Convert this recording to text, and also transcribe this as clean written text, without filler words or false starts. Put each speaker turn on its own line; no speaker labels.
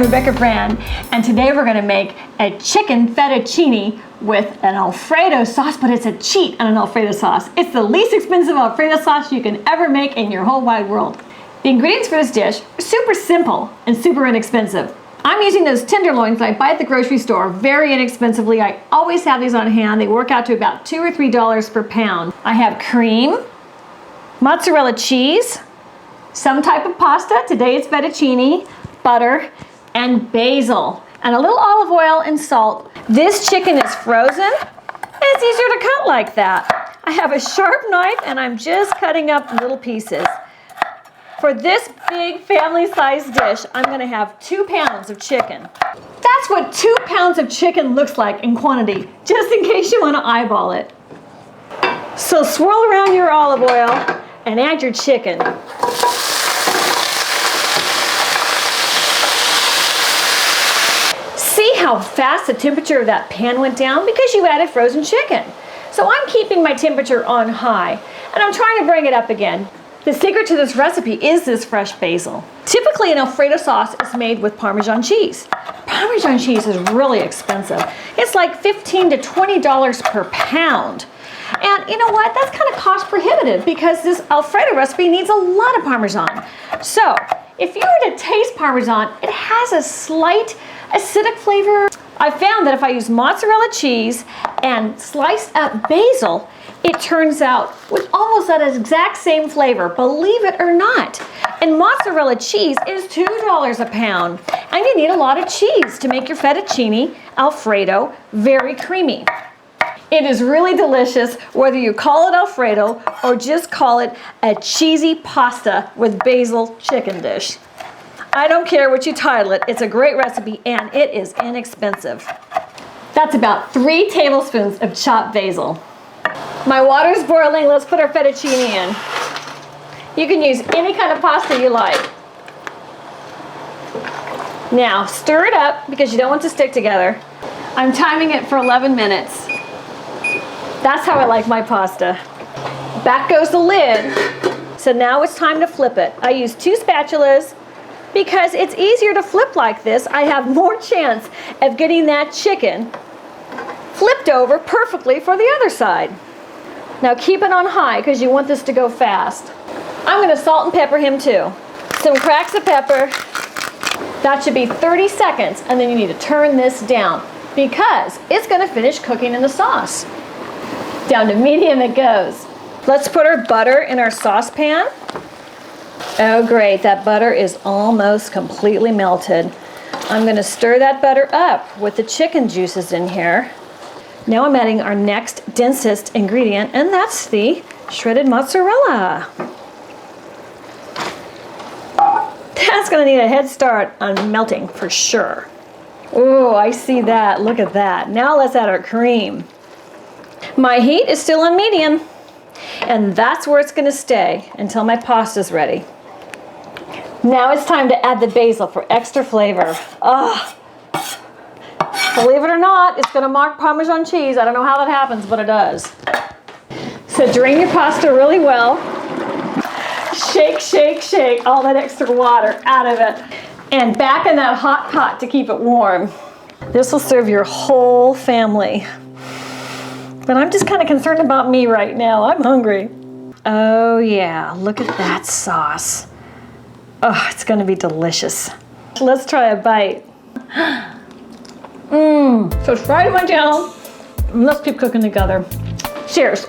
I'm Rebecca Brand, and today we're going to make a chicken fettuccine with an Alfredo sauce, but it's a cheat on an Alfredo sauce. It's the least expensive Alfredo sauce you can ever make in your whole wide world. The ingredients for this dish are super simple and super inexpensive. I'm using those tenderloins that I buy at the grocery store very inexpensively. I always have these on hand. They work out to about $2 or $3 per pound. I have cream, mozzarella cheese, some type of pasta, today it's fettuccine, butter, and basil, and a little olive oil and salt. This chicken is frozen, and it's easier to cut like that. I have a sharp knife, and I'm just cutting up little pieces. For this big family-sized dish, I'm gonna have 2 pounds of chicken. That's what 2 pounds of chicken looks like in quantity, just in case you wanna eyeball it. So swirl around your olive oil and add your chicken. See how fast the temperature of that pan went down? Because you added frozen chicken. So I'm keeping my temperature on high, and I'm trying to bring it up again. The secret to this recipe is this fresh basil. Typically an Alfredo sauce is made with Parmesan cheese. Parmesan cheese is really expensive. It's like $15 to $20 per pound. And you know what? That's kind of cost prohibitive because this Alfredo recipe needs a lot of Parmesan. So if you were to taste Parmesan, it has a slight acidic flavor. I found that if I use mozzarella cheese and sliced up basil, it turns out with almost that exact same flavor, believe it or not. And mozzarella cheese is $2 a pound. And you need a lot of cheese to make your fettuccine Alfredo very creamy. It is really delicious, whether you call it Alfredo or just call it a cheesy pasta with basil chicken dish. I don't care what you title it, it's a great recipe and it is inexpensive. That's about 3 tablespoons of chopped basil. My water's boiling, let's put our fettuccine in. You can use any kind of pasta you like. Now, stir it up because you don't want it to stick together. I'm timing it for 11 minutes. That's how I like my pasta. Back goes the lid. So now it's time to flip it. I use 2 spatulas because it's easier to flip like this. I have more chance of getting that chicken flipped over perfectly for the other side. Now keep it on high because you want this to go fast. I'm going to salt and pepper him too. Some cracks of pepper. That should be 30 seconds, and then you need to turn this down because it's going to finish cooking in the sauce. Down to medium it goes. Let's put our butter in our saucepan. Oh great, that butter is almost completely melted. I'm going to stir that butter up with the chicken juices in here. Now I'm adding our next densest ingredient, and that's the shredded mozzarella. That's going to need a head start on melting for sure. Oh, I see that. Look at that. Now let's add our cream. My heat is still on medium, and that's where it's going to stay until my pasta's ready. Now it's time to add the basil for extra flavor. Oh, believe it or not, it's going to mock Parmesan cheese. I don't know how that happens, but it does. So drain your pasta really well. Shake, shake, shake all that extra water out of it. And back in that hot pot to keep it warm. This will serve your whole family. But I'm just kind of concerned about me right now. I'm hungry. Oh yeah, look at that sauce. Oh, it's going to be delicious. Let's try a bite. Subscribe to my channel. Let's keep cooking together. Cheers.